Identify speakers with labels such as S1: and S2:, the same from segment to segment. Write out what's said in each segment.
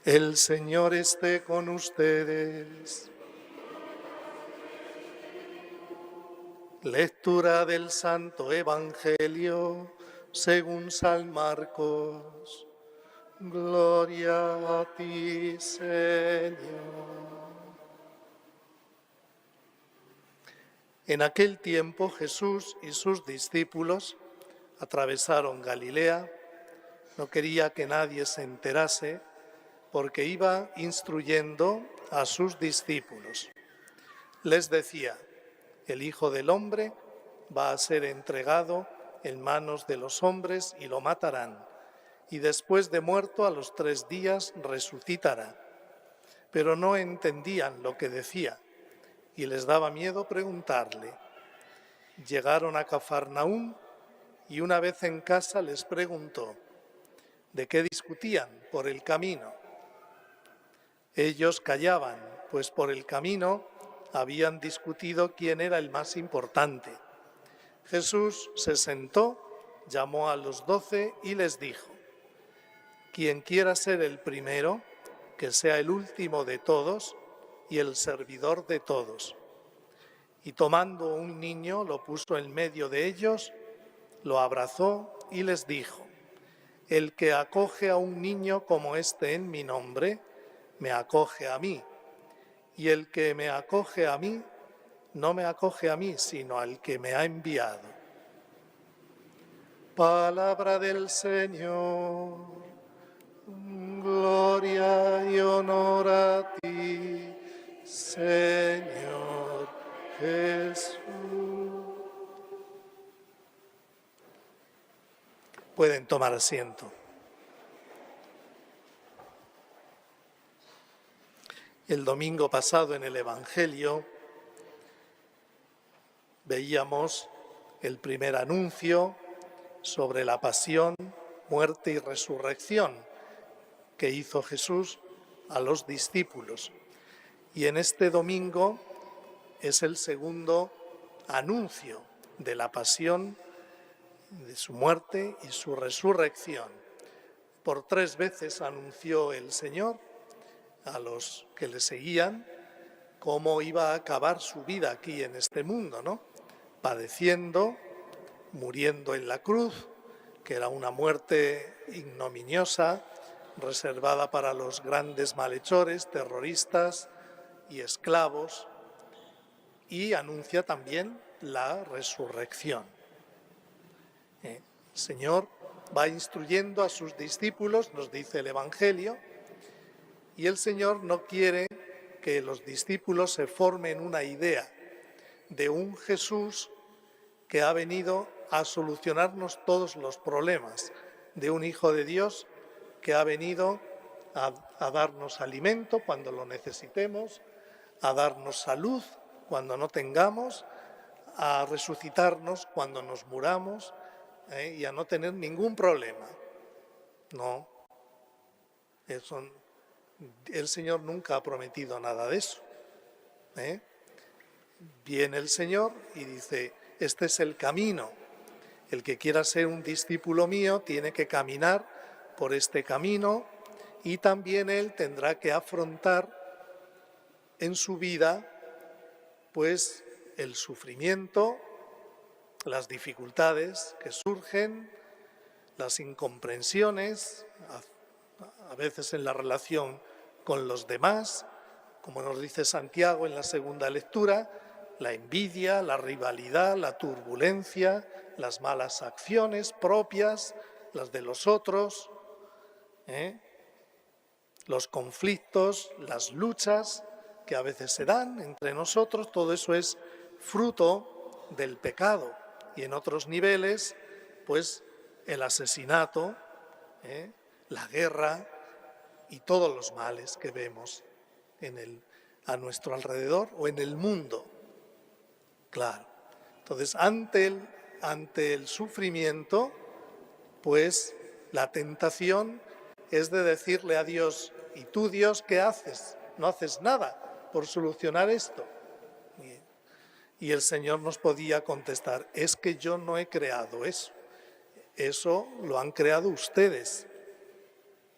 S1: El Señor esté con ustedes. Lectura del Santo Evangelio según San Marcos. Gloria a ti, Señor. En aquel tiempo Jesús y sus discípulos atravesaron Galilea. No quería que nadie se enterase porque iba instruyendo a sus discípulos. Les decía: el Hijo del Hombre va a ser entregado en manos de los hombres y lo matarán, y después de muerto a los 3 días resucitará. Pero no entendían lo que decía y les daba miedo preguntarle. Llegaron a Cafarnaúm y una vez en casa les preguntó de qué discutían por el camino. Ellos callaban, pues por el camino habían discutido quién era el más importante. Jesús se sentó, llamó a los 12 y les dijo: quien quiera ser el primero, que sea el último de todos y el servidor de todos. Y tomando un niño, lo puso en medio de ellos, lo abrazó y les dijo: el que acoge a un niño como este en mi nombre, me acoge a mí. Y el que me acoge a mí, no me acoge a mí, sino al que me ha enviado. Palabra del Señor. Gloria y honor a ti, Señor Jesús. Pueden tomar asiento. El domingo pasado en el Evangelio veíamos el primer anuncio sobre la pasión, muerte y resurrección que hizo Jesús a los discípulos. Y en este domingo es el segundo anuncio de la pasión, de su muerte y su resurrección. Por 3 veces anunció el Señor a los que le seguían cómo iba a acabar su vida aquí en este mundo, ¿no? Padeciendo, muriendo en la cruz, que era una muerte ignominiosa, reservada para los grandes malhechores, terroristas y esclavos, y anuncia también la resurrección. El Señor va instruyendo a sus discípulos, nos dice el Evangelio, y el Señor no quiere que los discípulos se formen una idea de un Jesús que ha venido a solucionarnos todos los problemas, de un Hijo de Dios que ha venido a darnos alimento cuando lo necesitemos, a darnos salud cuando no tengamos, a resucitarnos cuando nos muramos y a no tener ningún problema. No, el Señor nunca ha prometido nada de eso. Viene el Señor y dice: este es el camino. El que quiera ser un discípulo mío tiene que caminar por este camino y también él tendrá que afrontar en su vida pues el sufrimiento, las dificultades que surgen, las incomprensiones, a veces en la relación con los demás, como nos dice Santiago en la segunda lectura, la envidia, la rivalidad, la turbulencia, las malas acciones propias, las de los otros, los conflictos, las luchas que a veces se dan entre nosotros, todo eso es fruto del pecado. Y en otros niveles, pues el asesinato, la guerra y todos los males que vemos a nuestro alrededor o en el mundo. Claro. Entonces, ante el sufrimiento, pues la tentación es de decirle a Dios: ¿y tú, Dios, qué haces? No haces nada por solucionar esto. Y el Señor nos podía contestar: es que yo no he creado eso. Eso lo han creado ustedes.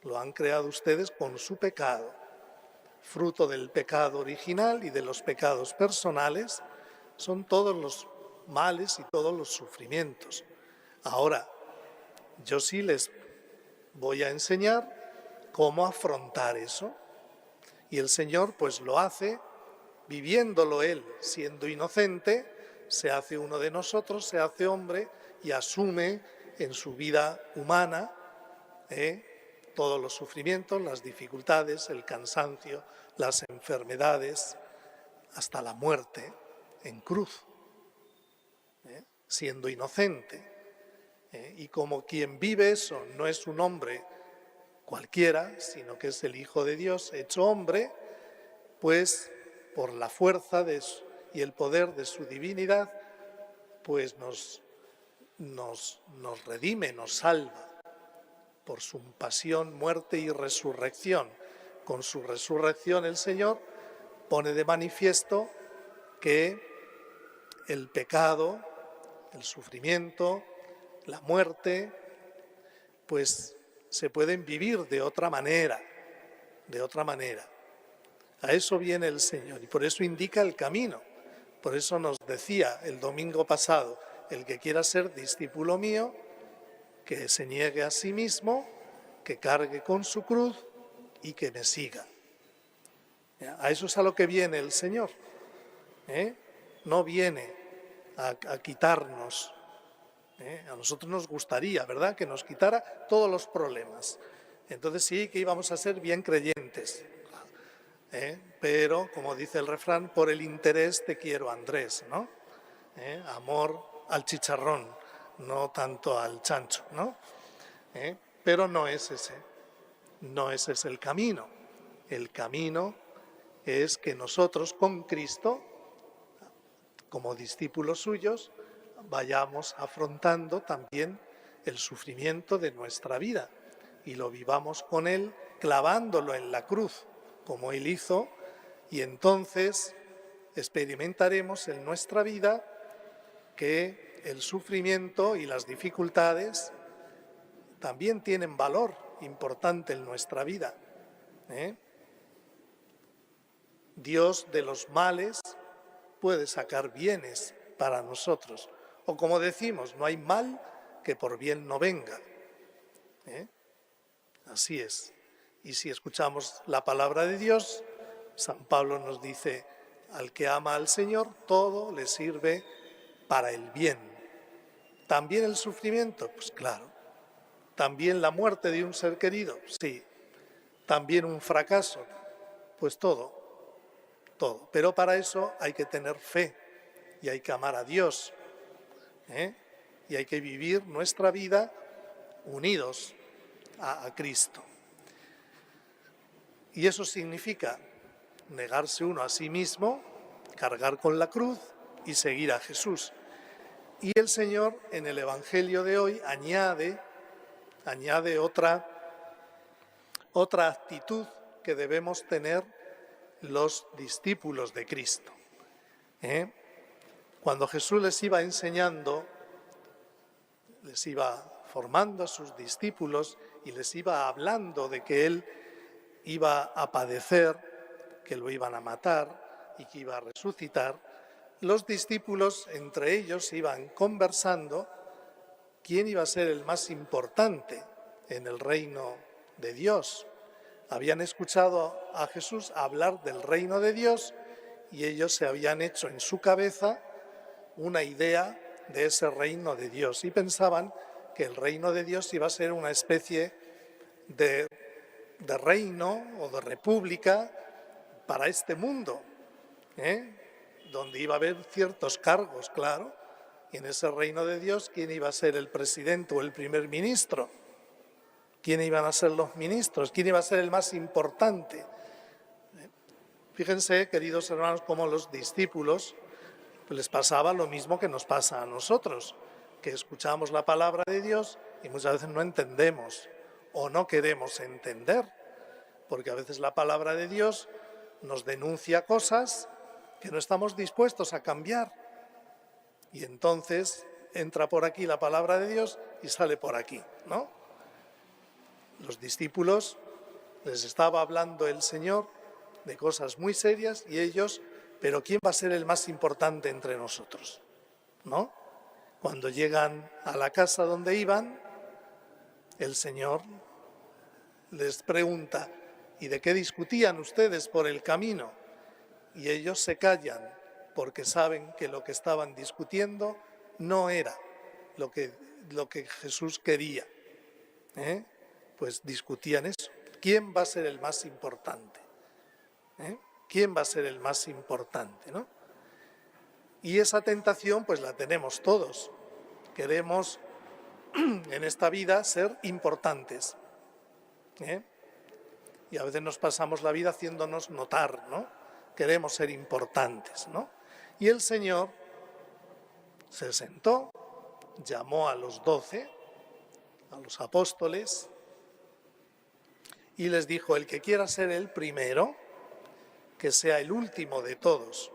S1: lo han creado ustedes con su pecado, fruto del pecado original y de los pecados personales, son todos los males y todos los sufrimientos. Ahora, yo sí les voy a enseñar cómo afrontar eso. Y el Señor pues lo hace viviéndolo Él, siendo inocente, se hace uno de nosotros, se hace hombre y asume en su vida humana todos los sufrimientos, las dificultades, el cansancio, las enfermedades, hasta la muerte en cruz, siendo inocente. Y como quien vive eso no es un hombre cualquiera, sino que es el Hijo de Dios hecho hombre, pues por la fuerza y el poder de su divinidad, pues nos redime, nos salva por su pasión, muerte y resurrección. Con su resurrección el Señor pone de manifiesto que el pecado, el sufrimiento, la muerte, pues se pueden vivir de otra manera, de otra manera. A eso viene el Señor y por eso indica el camino. Por eso nos decía el domingo pasado, el que quiera ser discípulo mío, que se niegue a sí mismo, que cargue con su cruz y que me siga. A eso es a lo que viene el Señor. No viene a quitarnos. A nosotros nos gustaría, ¿verdad?, que nos quitara todos los problemas. Entonces sí que íbamos a ser bien creyentes. Pero, como dice el refrán, por el interés te quiero, Andrés, ¿no? Amor al chicharrón, no tanto al chancho, ¿no? Pero no es ese el camino. El camino es que nosotros con Cristo, como discípulos suyos, vayamos afrontando también el sufrimiento de nuestra vida y lo vivamos con Él clavándolo en la cruz, como Él hizo, y entonces experimentaremos en nuestra vida que el sufrimiento y las dificultades también tienen valor importante en nuestra vida. Dios de los males puede sacar bienes para nosotros. O como decimos, no hay mal que por bien no venga. Así es. Y si escuchamos la palabra de Dios, San Pablo nos dice, al que ama al Señor, todo le sirve para el bien. ¿También el sufrimiento? Pues claro. ¿También la muerte de un ser querido? Sí. ¿También un fracaso? Pues todo. Pero para eso hay que tener fe y hay que amar a Dios. Y hay que vivir nuestra vida unidos a Cristo. Y eso significa negarse uno a sí mismo, cargar con la cruz y seguir a Jesús. Y el Señor en el Evangelio de hoy añade otra actitud que debemos tener los discípulos de Cristo. Cuando Jesús les iba enseñando, les iba formando a sus discípulos y les iba hablando de que Él iba a padecer, que lo iban a matar y que iba a resucitar, los discípulos entre ellos iban conversando quién iba a ser el más importante en el reino de Dios. Habían escuchado a Jesús hablar del reino de Dios y ellos se habían hecho en su cabeza una idea de ese reino de Dios y pensaban que el reino de Dios iba a ser una especie de reino o de república para este mundo, donde iba a haber ciertos cargos, claro, y en ese reino de Dios, ¿quién iba a ser el presidente o el primer ministro? ¿Quién iban a ser los ministros? ¿Quién iba a ser el más importante? Fíjense, queridos hermanos, cómo los discípulos les pasaba lo mismo que nos pasa a nosotros, que escuchamos la palabra de Dios y muchas veces no entendemos o no queremos entender, porque a veces la palabra de Dios nos denuncia cosas que no estamos dispuestos a cambiar. Y entonces entra por aquí la palabra de Dios y sale por aquí, ¿no? Los discípulos les estaba hablando el Señor de cosas muy serias y ellos, pero ¿quién va a ser el más importante entre nosotros? ¿No? Cuando llegan a la casa donde iban, el Señor les pregunta, ¿y de qué discutían ustedes por el camino? Y ellos se callan porque saben que lo que estaban discutiendo no era lo que Jesús quería. Pues discutían eso. ¿Quién va a ser el más importante? ¿Quién va a ser el más importante? ¿No? Y esa tentación pues la tenemos todos. Queremos en esta vida ser importantes. Y a veces nos pasamos la vida haciéndonos notar, ¿no? Queremos ser importantes, ¿no? Y el Señor se sentó, llamó a los 12, a los apóstoles, y les dijo, el que quiera ser el primero, que sea el último de todos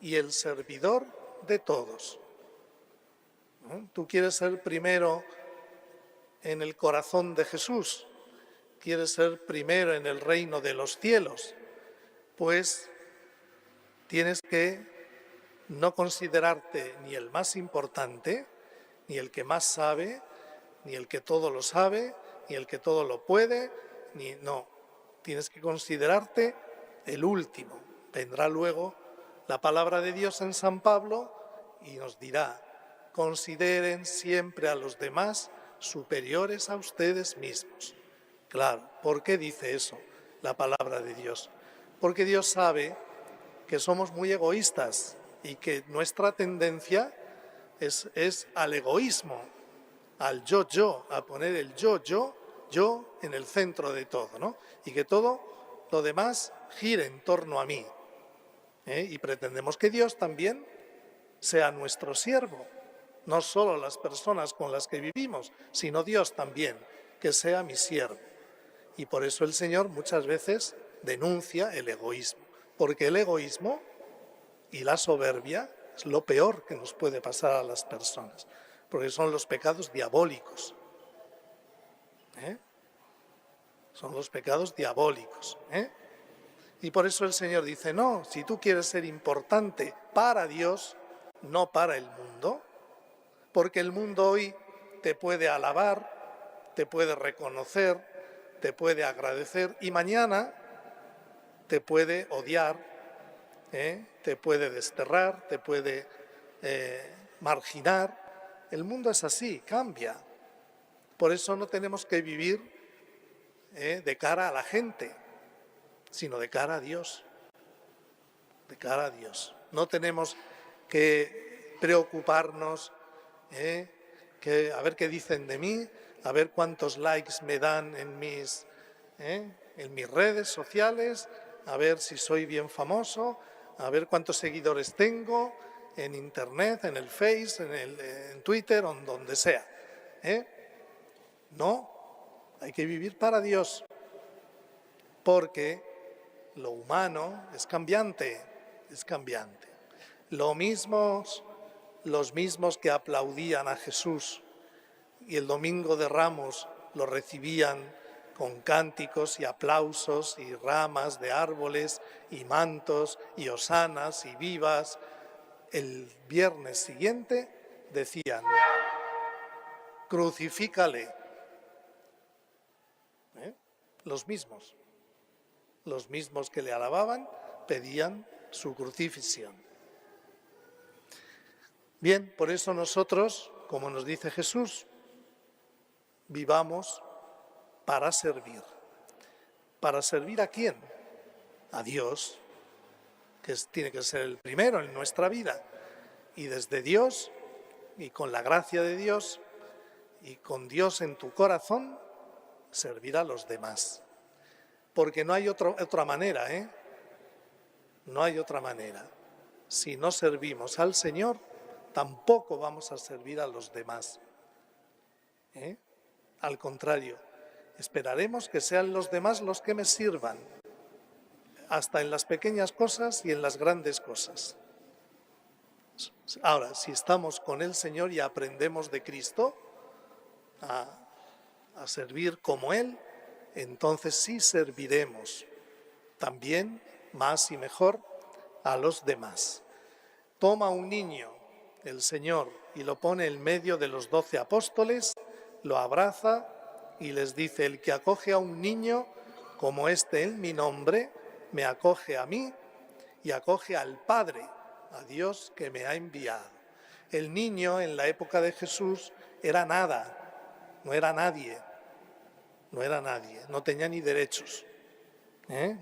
S1: y el servidor de todos. ¿Tú quieres ser primero en el corazón de Jesús? ¿Quieres ser primero en el reino de los cielos? Pues tienes que no considerarte ni el más importante, ni el que más sabe, ni el que todo lo sabe, ni el que todo lo puede, no. Tienes que considerarte el último. Vendrá luego la palabra de Dios en San Pablo y nos dirá, consideren siempre a los demás superiores a ustedes mismos. Claro, ¿por qué dice eso la palabra de Dios? Porque Dios sabe que somos muy egoístas y que nuestra tendencia es al egoísmo, al yo, a poner el yo en el centro de todo, ¿no? Y que todo lo demás gire en torno a mí. Y pretendemos que Dios también sea nuestro siervo, no solo las personas con las que vivimos, sino Dios también, que sea mi siervo. Y por eso el Señor muchas veces denuncia el egoísmo, porque el egoísmo y la soberbia es lo peor que nos puede pasar a las personas, porque son los pecados diabólicos. Son los pecados diabólicos. Y por eso el Señor dice, no, si tú quieres ser importante para Dios, no para el mundo, porque el mundo hoy te puede alabar, te puede reconocer, te puede agradecer y mañana te puede odiar, te puede desterrar, te puede marginar. El mundo es así, cambia. Por eso no tenemos que vivir de cara a la gente, sino de cara a Dios. De cara a Dios. No tenemos que preocuparnos, que a ver qué dicen de mí, a ver cuántos likes me dan en mis redes sociales, a ver si soy bien famoso, a ver cuántos seguidores tengo en internet, en el Face, en Twitter, o donde sea. No, hay que vivir para Dios, porque lo humano es cambiante, es cambiante. Los mismos que aplaudían a Jesús y el domingo de Ramos lo recibían con cánticos y aplausos y ramas de árboles y mantos y hosanas y vivas, el viernes siguiente decían, crucifícale. Los mismos que le alababan pedían su crucifixión. Bien, por eso nosotros, como nos dice Jesús, vivamos para servir. ¿Para servir a quién? A Dios, que tiene que ser el primero en nuestra vida. Y desde Dios, y con la gracia de Dios, y con Dios en tu corazón, servir a los demás. Porque no hay otra manera, No hay otra manera. Si no servimos al Señor, tampoco vamos a servir a los demás. Al contrario, esperaremos que sean los demás los que me sirvan, hasta en las pequeñas cosas y en las grandes cosas. Ahora, si estamos con el Señor y aprendemos de Cristo, a servir como Él, entonces sí serviremos también más y mejor a los demás. Toma un niño, el Señor, y lo pone en medio de los 12 apóstoles, lo abraza y les dice: el que acoge a un niño como este en mi nombre, me acoge a mí y acoge al Padre, a Dios que me ha enviado. El niño en la época de Jesús era nada, no era nadie, no tenía ni derechos.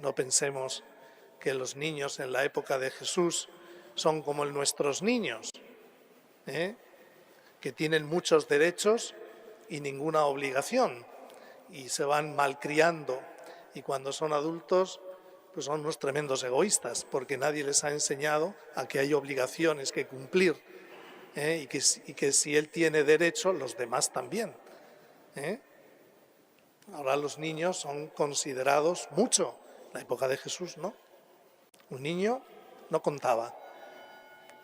S1: No pensemos que los niños en la época de Jesús son como nuestros niños, que tienen muchos derechos y ninguna obligación, y se van malcriando, y cuando son adultos pues son unos tremendos egoístas, porque nadie les ha enseñado a que hay obligaciones que cumplir, y que si él tiene derecho, los demás también. Ahora los niños son considerados mucho. En la época de Jesús, ¿no? Un niño no contaba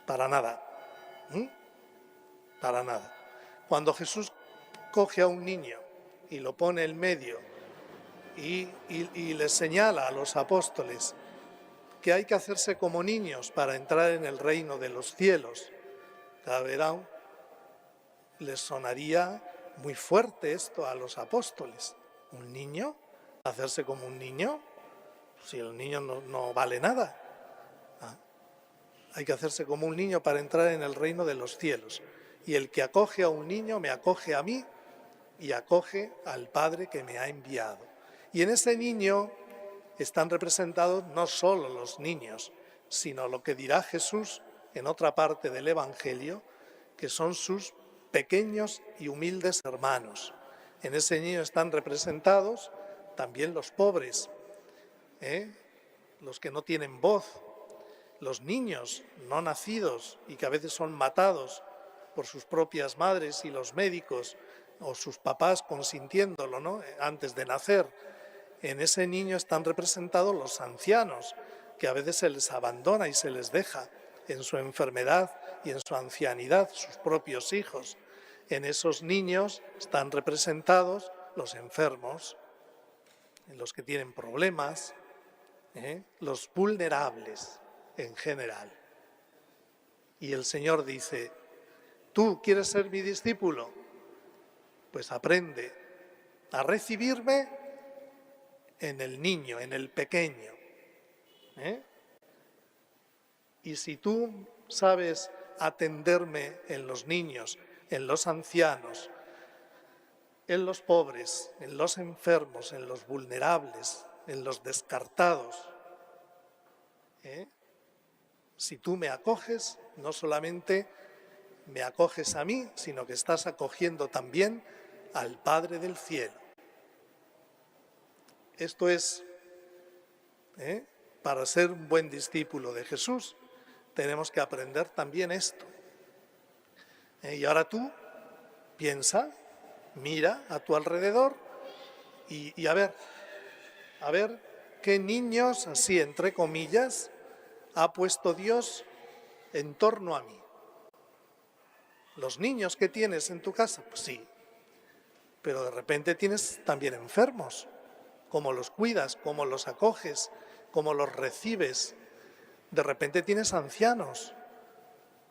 S1: para nada. Para nada. Cuando Jesús coge a un niño y lo pone en medio y les señala a los apóstoles que hay que hacerse como niños para entrar en el reino de los cielos, verán, les sonaría muy fuerte esto a los apóstoles. ¿Un niño? ¿Hacerse como un niño? Si el niño no vale nada. Hay que hacerse como un niño para entrar en el reino de los cielos. Y el que acoge a un niño me acoge a mí y acoge al Padre que me ha enviado. Y en ese niño están representados no solo los niños, sino lo que dirá Jesús en otra parte del Evangelio, que son sus pequeños y humildes hermanos. En ese niño están representados también los pobres, los que no tienen voz, los niños no nacidos y que a veces son matados por sus propias madres y los médicos o sus papás consintiéndolo, ¿no?, antes de nacer. En ese niño están representados los ancianos, que a veces se les abandona y se les deja en su enfermedad y en su ancianidad, sus propios hijos. En esos niños están representados los enfermos, los que tienen problemas, los vulnerables en general. Y el Señor dice: ¿tú quieres ser mi discípulo? Pues aprende a recibirme en el niño, en el pequeño. Y si tú sabes atenderme en los niños, en los ancianos, en los pobres, en los enfermos, en los vulnerables, en los descartados, si tú me acoges, no solamente me acoges a mí, sino que estás acogiendo también al Padre del cielo. Esto es, para ser un buen discípulo de Jesús, tenemos que aprender también esto. Y ahora tú piensa, mira a tu alrededor y a ver qué niños, así entre comillas, ha puesto Dios en torno a mí. Los niños que tienes en tu casa, pues sí, pero de repente tienes también enfermos. ¿Cómo los cuidas? ¿Cómo los acoges? ¿Cómo los recibes? De repente tienes ancianos.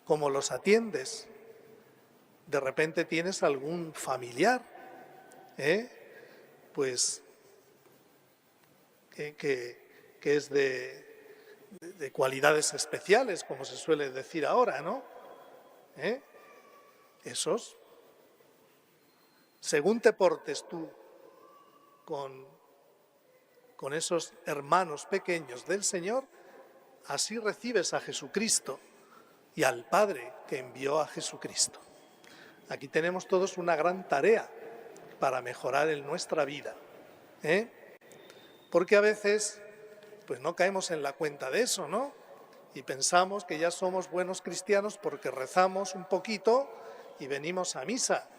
S1: ¿Cómo los atiendes? De repente tienes algún familiar, pues que es de cualidades especiales, como se suele decir ahora, ¿no? Esos, según te portes tú con esos hermanos pequeños del Señor, así recibes a Jesucristo y al Padre que envió a Jesucristo. Aquí tenemos todos una gran tarea para mejorar en nuestra vida, porque a veces pues no caemos en la cuenta de eso, ¿no? Y pensamos que ya somos buenos cristianos porque rezamos un poquito y venimos a misa.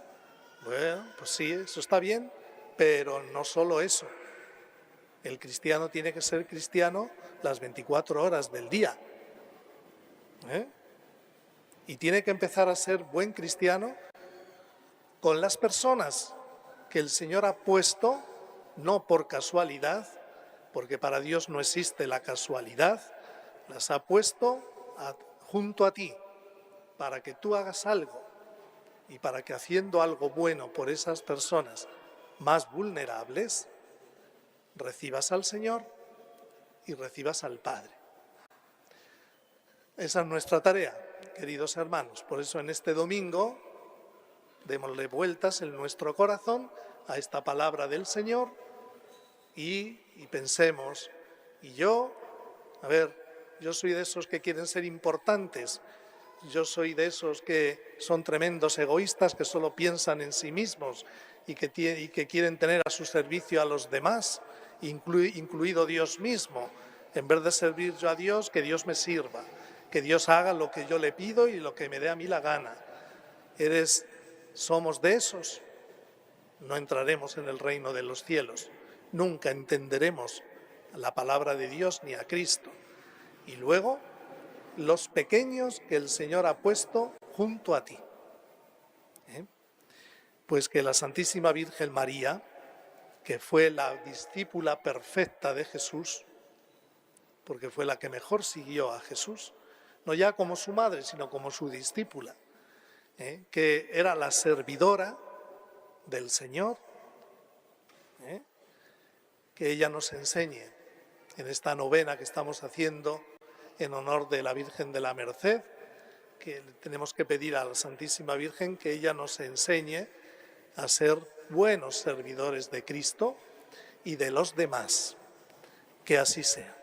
S1: Bueno, pues sí, eso está bien, pero no solo eso. El cristiano tiene que ser cristiano las 24 horas del día. Y tiene que empezar a ser buen cristiano con las personas que el Señor ha puesto, no por casualidad, porque para Dios no existe la casualidad, las ha puesto junto a ti, para que tú hagas algo y para que haciendo algo bueno por esas personas más vulnerables, recibas al Señor y recibas al Padre. Esa es nuestra tarea, queridos hermanos. Por eso en este domingo démosle vueltas en nuestro corazón a esta palabra del Señor y pensemos, yo soy de esos que quieren ser importantes, yo soy de esos que son tremendos egoístas, que solo piensan en sí mismos y que quieren tener a su servicio a los demás, incluido Dios mismo. En vez de servir yo a Dios, que Dios me sirva, que Dios haga lo que yo le pido y lo que me dé a mí la gana. Somos de esos, no entraremos en el reino de los cielos. Nunca entenderemos la palabra de Dios ni a Cristo. Y luego, los pequeños que el Señor ha puesto junto a ti. Pues que la Santísima Virgen María, que fue la discípula perfecta de Jesús, porque fue la que mejor siguió a Jesús, no ya como su madre, sino como su discípula, que era la servidora del Señor, que ella nos enseñe en esta novena que estamos haciendo en honor de la Virgen de la Merced, que tenemos que pedir a la Santísima Virgen que ella nos enseñe a ser buenos servidores de Cristo y de los demás. Que así sea.